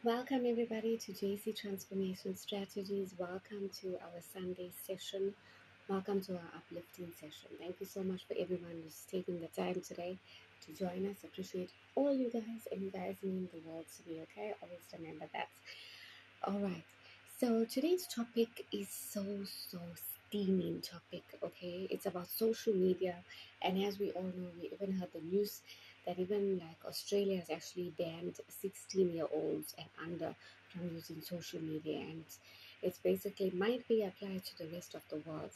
Welcome everybody to JC Transformation Strategies. Welcome to our Sunday session. Welcome to our uplifting session. Thank you so much for everyone who's taking the time today to join us. Appreciate all you guys, and you guys mean the world to me, okay? Always remember that. All right. So today's topic is so steaming topic, okay? It's about social media, and as we all know, we even heard the news that even like Australia has actually banned 16-year-olds and under from using social media, and it's basically might be applied to the rest of the world.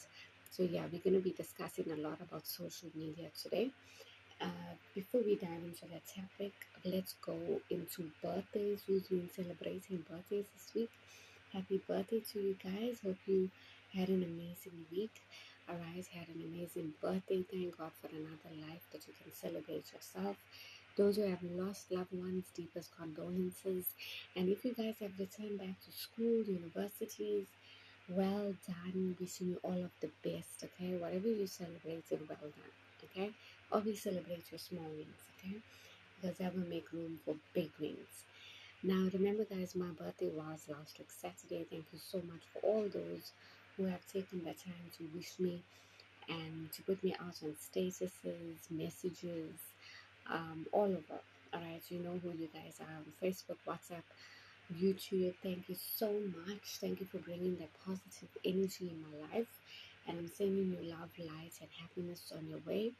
So yeah, we're going to be discussing a lot about social media today. Before we dive into that topic, let's go into birthdays. Who's been celebrating birthdays this week? Happy birthday to you guys. Hope you had an amazing week. Alright, had an amazing birthday. Thank God for another life that you can celebrate yourself. Those who have lost loved ones, deepest condolences. And if you guys have returned back to school, universities, well done. Wishing you all of the best, okay? Whatever you celebrated, well done, okay? Always celebrate your small wins, okay? Because that will make room for big wins. Now, remember, guys, my birthday was last week, Saturday. Thank you so much for all those who have taken the time to wish me and to put me out on statuses, messages, all over. All right, you know who you guys are on Facebook, WhatsApp, YouTube. Thank you so much. Thank you for bringing that positive energy in my life. And I'm sending you love, light, and happiness on your way.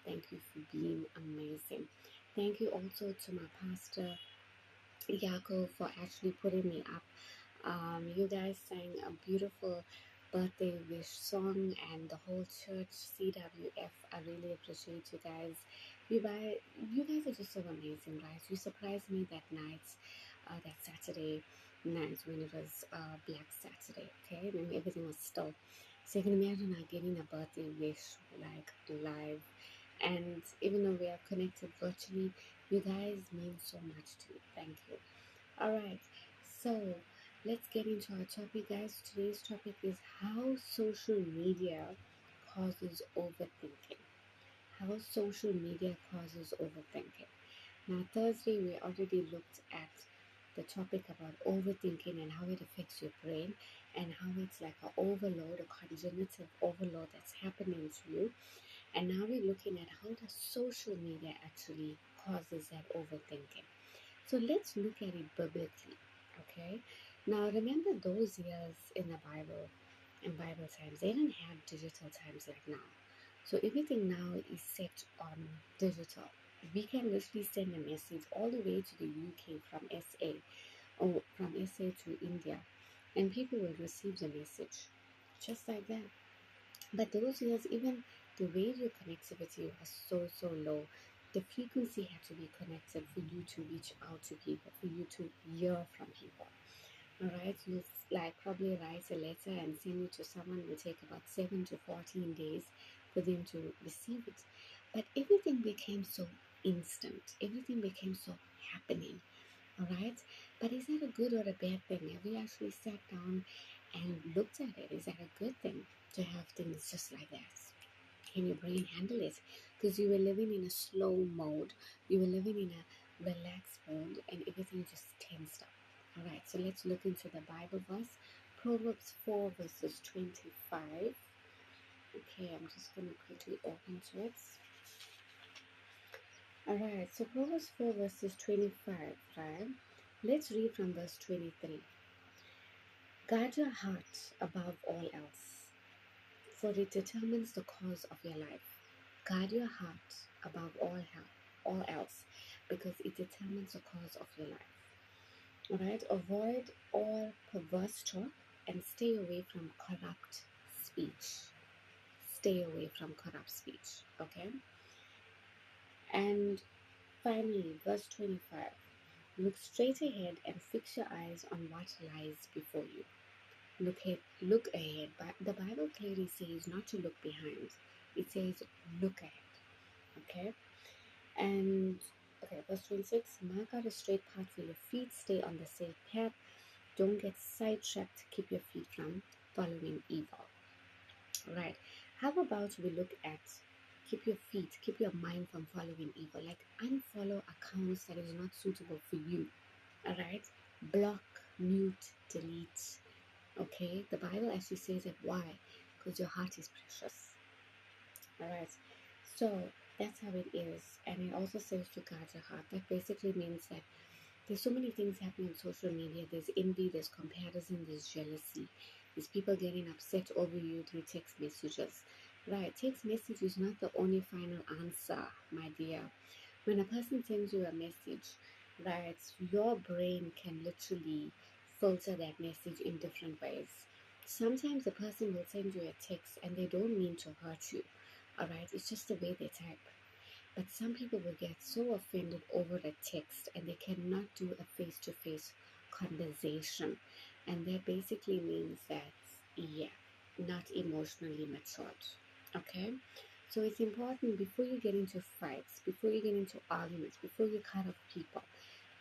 Thank you for being amazing. Thank you also to my pastor, Yako, for actually putting me up. You guys sang a beautiful birthday wish song, and the whole church, CWF. I really appreciate you guys. You guys are just so amazing, right? You surprised me that night, that Saturday night when it was Black Saturday. Okay, when everything was still. So you can imagine like getting a birthday wish like live, and even though we are connected virtually, you guys mean so much to me. Thank you. All right, so let's get into our topic, guys. Today's topic is how social media causes overthinking. How social media causes overthinking. Now, Thursday, we already looked at the topic about overthinking and how it affects your brain and how it's like an overload, a cognitive overload that's happening to you. And now we're looking at how the social media actually causes that overthinking. So let's look at it biblically, okay? Now remember those years in the Bible, in Bible times, they didn't have digital times like now. So everything now is set on digital. We can literally send a message all the way to the UK from SA or from SA to India, and people will receive the message just like that. But those years, even the radio connectivity was so low. The frequency had to be connected for you to reach out to people, for you to hear from people. All right, you like probably write a letter and send it to someone. It will take about 7 to 14 days for them to receive it. But everything became so instant. Everything became so happening. All right, but is that a good or a bad thing? Have we actually sat down and looked at it? Is that a good thing to have things just like that? Can your brain handle it? Because you were living in a slow mode, you were living in a relaxed mode, and everything just tensed up. All right, so let's look into the Bible verse, Proverbs 4 verses 25. Okay, I'm just going to quickly open to it. All right, so Proverbs 4 verses 25, right? Let's read from verse 23. Guard your heart above all else, for it determines the course of your life. Guard your heart above all else, because it determines the course of your life. All right, avoid all perverse talk and stay away from corrupt speech. Stay away from corrupt speech, okay? And finally, verse 25. Look straight ahead and fix your eyes on what lies before you. Look ahead. But the Bible clearly says not to look behind. It says look ahead. Okay? And okay, verse 26, mark out a straight path for your feet, stay on the safe path. Don't get sidetracked. Keep your feet from following evil. Right. How about we look at keep your mind from following evil, like unfollow accounts that is not suitable for you. All right, block, mute, delete. Okay, the Bible actually says that. Why? Because your heart is precious. All right, so that's how it is. And it also says to guard your heart. That basically means that there's so many things happening on social media. There's envy, there's comparison, there's jealousy. There's people getting upset over you through text messages. Right, text message is not the only final answer, my dear. When a person sends you a message, right, your brain can literally filter that message in different ways. Sometimes the person will send you a text and they don't mean to hurt you. All right, it's just the way they type. But some people will get so offended over a text and they cannot do a face to face conversation. And that basically means that, yeah, not emotionally matured. Okay? So it's important before you get into fights, before you get into arguments, before you cut off people,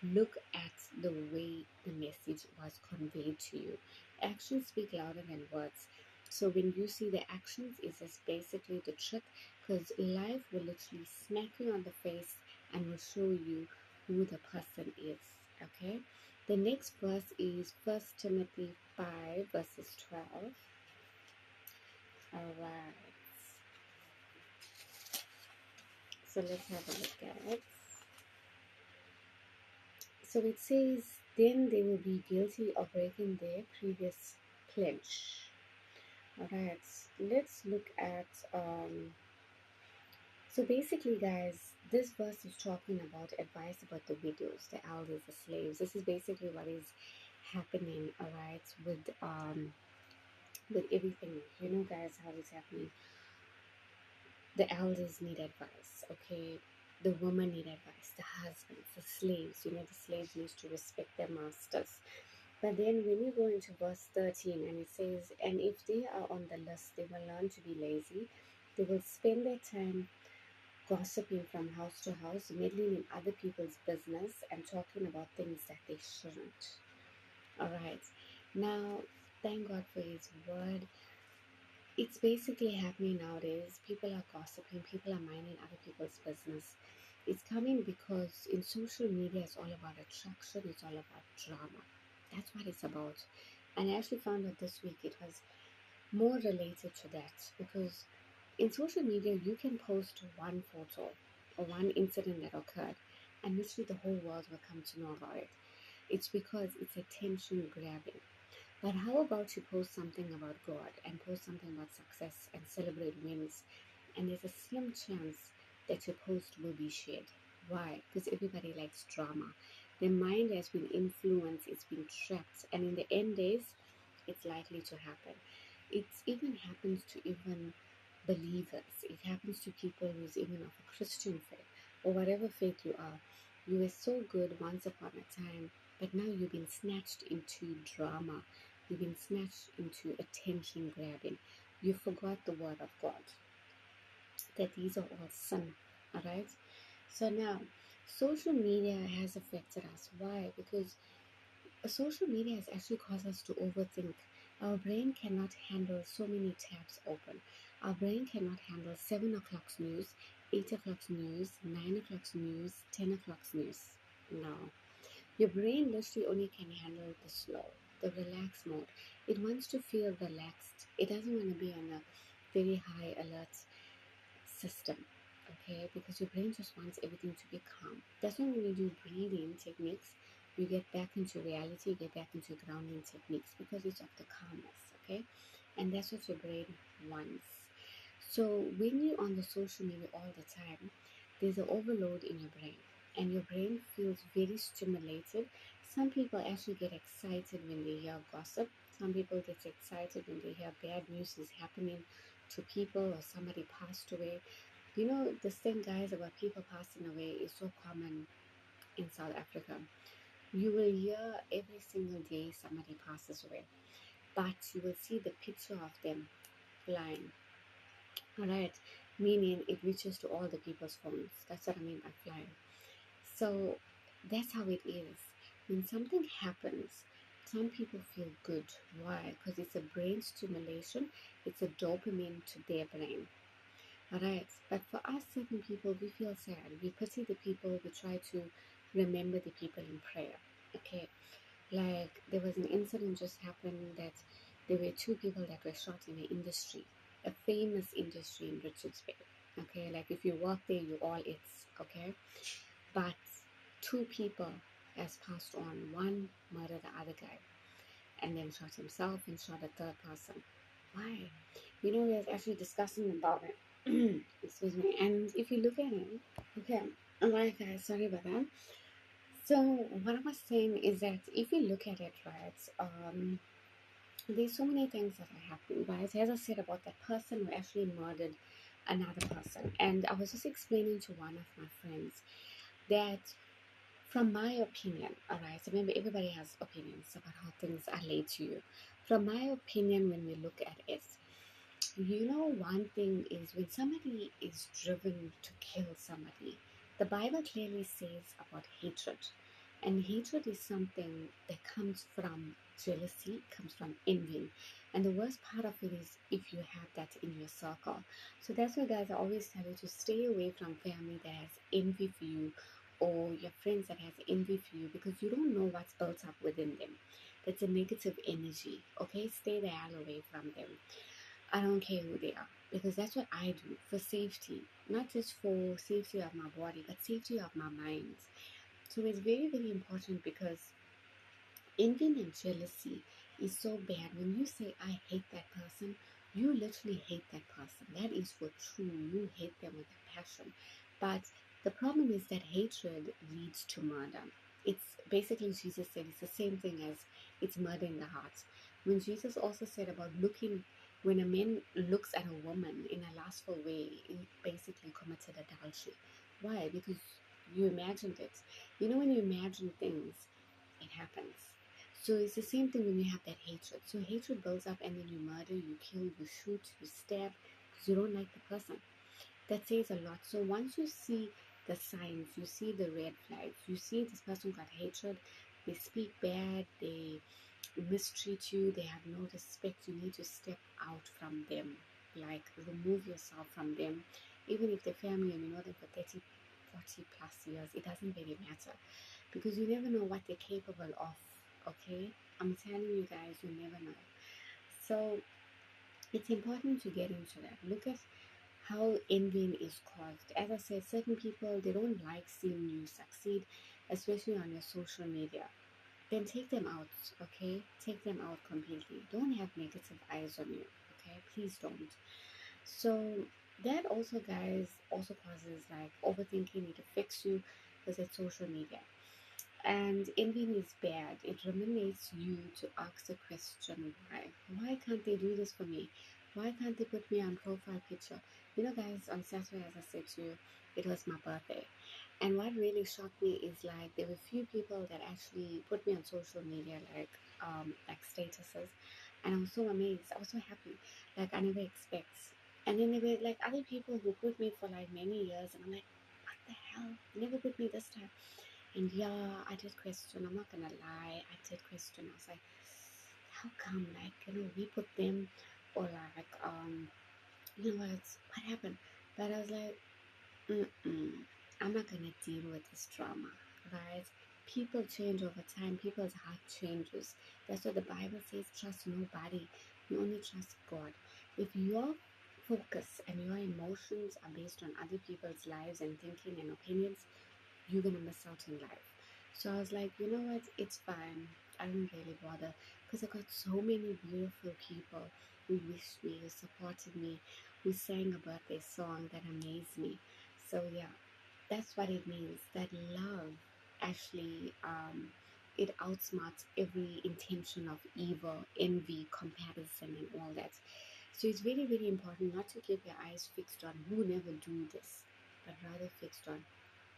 look at the way the message was conveyed to you. Actions speak louder than words. So when you see the actions, is just basically the trick, because life will literally smack you on the face and will show you who the person is. Okay. The next verse is First Timothy 5 verses 12. All right. So let's have a look at it. So it says, then they will be guilty of breaking their previous pledge. Alright, let's look at, so basically, guys, this verse is talking about advice about the widows, the elders, the slaves. This is basically what is happening, alright, with everything. You know, guys, how it's happening. The elders need advice, okay? The women need advice, the husbands, the slaves. You know, the slaves need to respect their masters. But then when you go into verse 13 and it says, and if they are on the list, they will learn to be lazy. They will spend their time gossiping from house to house, meddling in other people's business and talking about things that they shouldn't. All right. Now, thank God for His word. It's basically happening nowadays. People are gossiping, people are minding other people's business. It's coming because in social media, it's all about attraction, it's all about drama. That's what it's about. And I actually found out this week it was more related to that, because in social media, you can post one photo or one incident that occurred, and literally the whole world will come to know about it. It's because it's attention grabbing. But how about you post something about God and post something about success and celebrate wins? And there's a slim chance that your post will be shared. Why? Because everybody likes drama. Their mind has been influenced, it's been trapped, and in the end days, it's likely to happen. It even happens to even believers. It happens to people who's even of a Christian faith or whatever faith you are. You were so good once upon a time, but now you've been snatched into drama. You've been snatched into attention grabbing. You forgot the word of God, that these are all sin. Alright? So now, social media has affected us. Why? Because social media has actually caused us to overthink. Our brain cannot handle so many tabs open. Our brain cannot handle 7 o'clock's news, 8 o'clock's news, 9 o'clock's news, 10 o'clock's news. No. Your brain literally only can handle the slow, the relaxed mode. It wants to feel relaxed. It doesn't want to be on a very high alert system. Okay, because your brain just wants everything to be calm. That's why when you do breathing techniques, you get back into reality, get back into grounding techniques, because it's of the calmness. Okay, and that's what your brain wants. So when you're on the social media all the time, there's an overload in your brain, and your brain feels very stimulated. Some people actually get excited when they hear gossip. Some people get excited when they hear bad news is happening to people or somebody passed away. You know, this thing, guys, about people passing away is so common in South Africa. You will hear every single day somebody passes away, but you will see the picture of them flying. All right, meaning it reaches to all the people's phones. That's what I mean by flying. So that's how it is. When something happens, some people feel good. Why? Because it's a brain stimulation, it's a dopamine to their brain. Alright, but for us certain people, we feel sad. We pity the people, we try to remember the people in prayer. Okay, Like there was an incident just happened that there were two people that were shot in an industry, a famous industry in Richards Bay. Okay, like if you work there, you all it's okay. But two people has passed on. One murdered the other guy and then shot himself and shot a third person. Why? You know, we was actually discussing about it. Excuse me. And if you look at it, okay, alright guys, sorry about that. So what I was saying is that if you look at it, right, there's so many things that are happening, right? As I said about that person who actually murdered another person, and I was just explaining to one of my friends that, from my opinion, all right, so remember everybody has opinions about how things are laid to you. From my opinion, when we look at it, you know, one thing is when somebody is driven to kill somebody, the Bible clearly says about hatred. And hatred is something that comes from jealousy, comes from envy. And the worst part of it is if you have that in your circle. So that's why, guys, I always tell you to stay away from family that has envy for you, or your friends that has envy for you, because you don't know what's built up within them. That's a negative energy. Okay, stay the hell away from them. I don't care who they are, because that's what I do for safety, not just for safety of my body, but safety of my mind. So it's very, very important, because envy and jealousy is so bad. When you say, I hate that person, you literally hate that person. That is for true. You hate them with a passion. But the problem is that hatred leads to murder. It's basically, Jesus said, it's the same thing as it's murder in the heart. When Jesus also said about looking, when a man looks at a woman in a lustful way, he basically committed adultery. Why? Because you imagined it. You know, when you imagine things, it happens. So it's the same thing when you have that hatred. So hatred builds up, and then you murder, you kill, you shoot, you stab, because you don't like the person. That says a lot. So once you see the signs, you see the red flags, you see this person got hatred, they speak bad, they mistreat you, they have no respect, you need to step out from them. Like remove yourself from them. Even if they're family and you know them for 30, 40 plus years, it doesn't really matter, because you never know what they're capable of. Okay, I'm telling you guys, you never know. So it's important to get into that. Look at how envy is caused. As I said, certain people, they don't like seeing you succeed, especially on your social media. Then take them out. Okay, take them out completely. Don't have negative eyes on you. Okay, please don't. So that also, guys, also causes like overthinking. It affects you because it's social media. And envying is bad. It eliminates you to ask the question, why? Why can't they do this for me? Why can't they put me on profile picture? You know, guys, on Saturday, as I said to you, it was my birthday. And what really shocked me is like there were few people that actually put me on social media, like statuses. And I was so amazed. I was so happy. Like I never expect. And then there were like other people who put me for like many years, and I'm like, what the hell? You never put me this time. And yeah, I did question. I'm not gonna lie, I did question. I was like, how come? Like, you know, we put them, or like, you know what happened? But I was like, I'm not gonna deal with this drama, right? People change over time. People's heart changes. That's what the Bible says. Trust nobody. You only trust God. If your focus and your emotions are based on other people's lives and thinking and opinions, you're gonna miss out in life. So I was like, you know what? It's fine. I don't really bother, because I got so many beautiful people who wished me, who supported me, who sang a birthday song that amazed me. So yeah, that's what it means. That love actually it outsmarts every intention of evil, envy, comparison, and all that. So it's very, very important not to keep your eyes fixed on who never do this, but rather fixed on,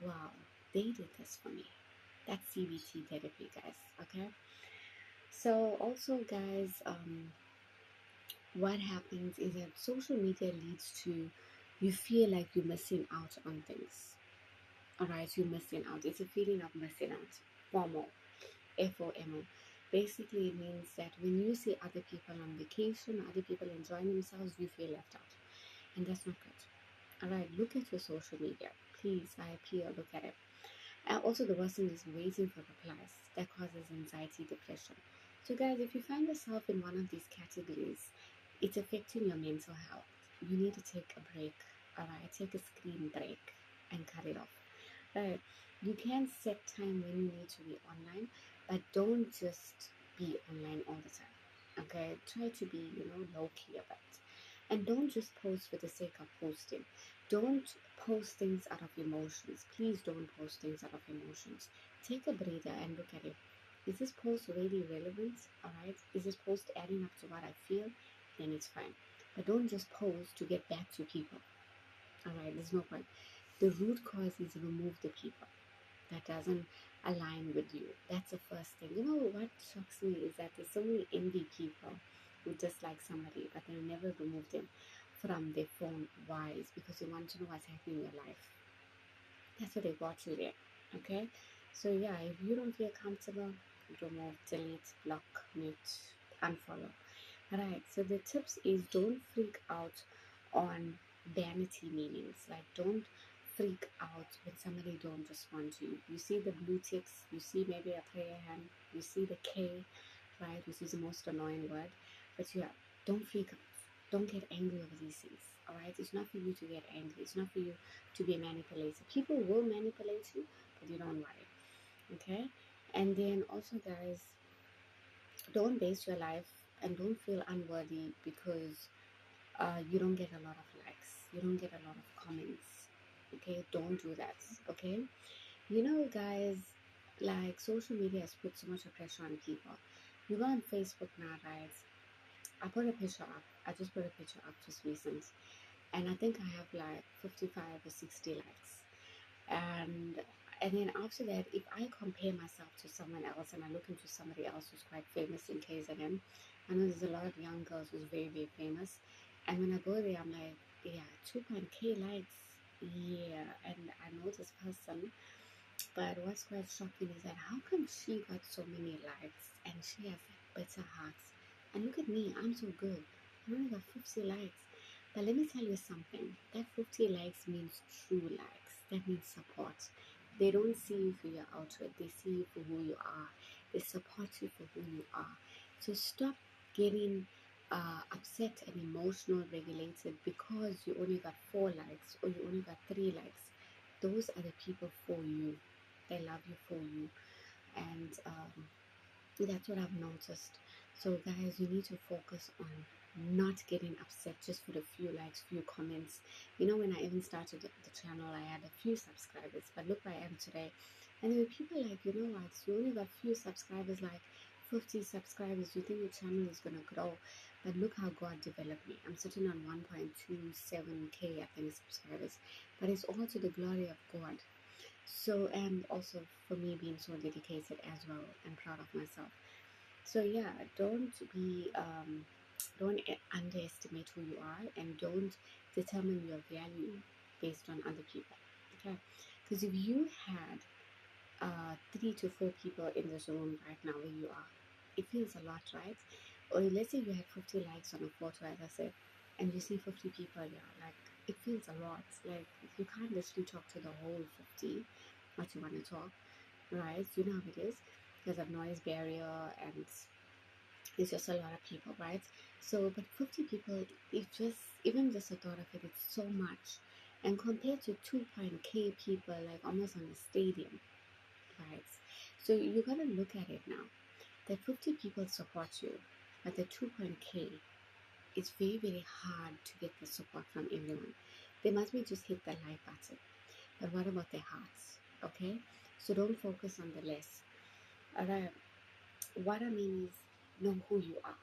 wow, they did this for me. That's CBT therapy, guys. Okay. So also, guys, what happens is that social media leads to you feel like you're missing out on things. All right, you're missing out. It's a feeling of missing out. FOMO, FOMO. Basically, it means that when you see other people on vacation, other people enjoying themselves, you feel left out, and that's not good. All right, look at your social media, please. I appeal, look at it. And also, the worst thing is waiting for replies. That causes anxiety, depression. So, guys, if you find yourself in one of these categories, it's affecting your mental health. You need to take a break. All right, take a screen break and cut it off. Right? You can set time when you need to be online, but don't just be online all the time. Okay, try to be low key about it, and don't just post for the sake of posting. Don't post things out of emotions. Please don't post things out of emotions. Take a breather and look at it. Is this post really relevant? All right. Is this post adding up to what I feel? Then it's fine. But don't just post to get back to people. All right. There's no point. The root cause is remove the people that doesn't align with you. That's the first thing. You know what shocks me is that there's so many envy people who dislike somebody, but they'll never remove them from their phone. Why? It's because they want to know what's happening in your life. That's what they got you there. Okay? So yeah, if you don't feel comfortable, remove, delete, block, mute, unfollow. Alright, so the tips is don't freak out on vanity meanings. Like don't freak out when somebody don't respond to you. You see the blue ticks, you see maybe a prayer hand, you see the K, right, which is the most annoying word. But yeah, don't freak out. Don't get angry over these things. Alright, it's not for you to get angry. It's not for you to be manipulated. People will manipulate you, but you don't worry. Okay? And then also, guys, don't base your life and don't feel unworthy because you don't get a lot of likes, you don't get a lot of comments. Okay, don't do that. Okay, guys, like social media has put so much pressure on people. You go on Facebook now, right? I put a picture up. I just put a picture up just recent, and I think I have like 55 or 60 likes. And then after that, if I compare myself to someone else and I look into somebody else who's quite famous in KZN, I know there's a lot of young girls who's very, very famous. And when I go there, I'm like, yeah, 2.k likes. Yeah, and I know this person. But what's quite shocking is that how come she got so many likes and she has better hearts? And look at me, I'm so good. I only got 50 likes. But let me tell you something. That 50 likes means true likes. That means support. They don't see you for your outward. They see you for who you are. They support you for who you are. So stop getting upset and emotional regulated because you only got 4 likes or you only got 3 likes. Those are the people for you. They love you for you. And that's what I've noticed. So guys, you need to focus on not getting upset just for the few likes, few comments. When I even started the channel, I had a few subscribers, but look where I am today. And there were people like, what, you only got few subscribers, like 50 subscribers, you think your channel is going to grow. But look how God developed me. I'm sitting on 1.27k, I think, subscribers. But it's all to the glory of God. So, and also for me being so dedicated as well and proud of myself. So yeah, don't underestimate who you are, and don't determine your value based on other people. Okay, because if you had 3 to 4 people in this room right now where you are, it feels a lot, right? Or let's say you had 50 likes on a photo, as I said, and you see 50 people, yeah, like it feels a lot. Like you can't literally talk to the whole 50 what you want to talk, right? You know how it is because of noise barrier, and it's just a lot of people, right? So but 50 people, it just, even just the thought of it, it's so much. And compared to 2.k people, like almost on a stadium, right? So you gotta look at it now. The 50 people support you, but the 2.k, it's very, very hard to get the support from everyone. They must be just hit the like button. But what about their hearts? Okay? So don't focus on the less. Alright. What I mean is know who you are.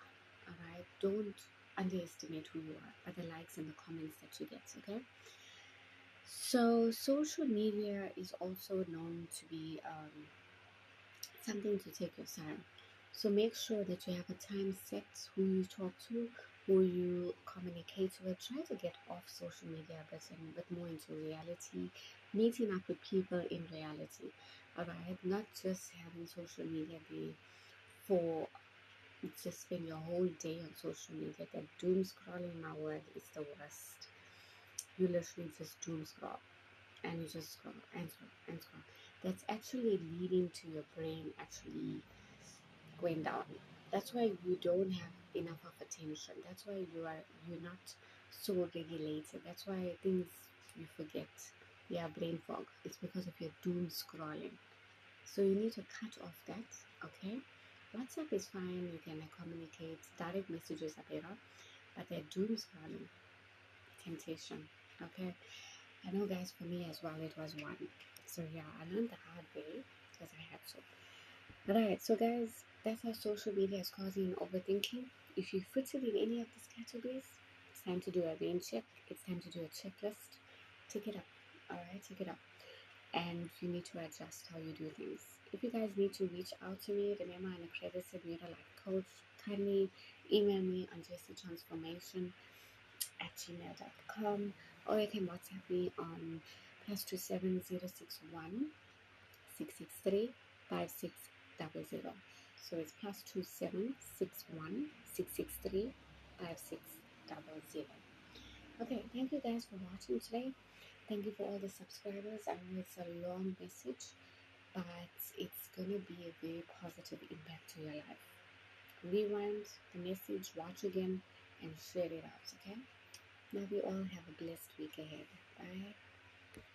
Alright? Don't underestimate who you are by the likes and the comments that you get, okay? So social media is also known to be something to take your time. So make sure that you have a time set, who you talk to, who you communicate with. Try to get off social media but more into reality, meeting up with people in reality. Alright, not just having social media be for just spend your whole day on social media. That doom scrolling, my word, is the worst. You literally just doom scroll and you just scroll and scroll and scroll. that's actually leading to your brain actually going down. That's why you don't have enough of attention. That's why you're not so regulated. That's why things you forget. Yeah, brain fog. It's because of your doom scrolling. So you need to cut off that. Okay. WhatsApp is fine. You can communicate. Direct messages are better, but that doom scrolling, temptation. Okay. I know, guys. For me as well, it was one. So yeah, I learned the hard way because I had to. Right, so guys, that's how social media is causing overthinking. If you fit in any of these categories, it's time to do a rain check. It's time to do a checklist. Take it up. Alright, take it up. And you need to adjust how you do things. If you guys need to reach out to me, remember I'm accredited Mira Life Coach. Kindly email me on jessetransformation@gmail.com, or you can WhatsApp me on +27061 663 5600. So it's +2761663 5600. Okay, thank you guys for watching today. Thank you for all the subscribers. I know it's a long message, but it's gonna be a very positive impact to your life. Rewind the message, watch again, and share it out. Okay. Love you all. Have a blessed week ahead. Bye.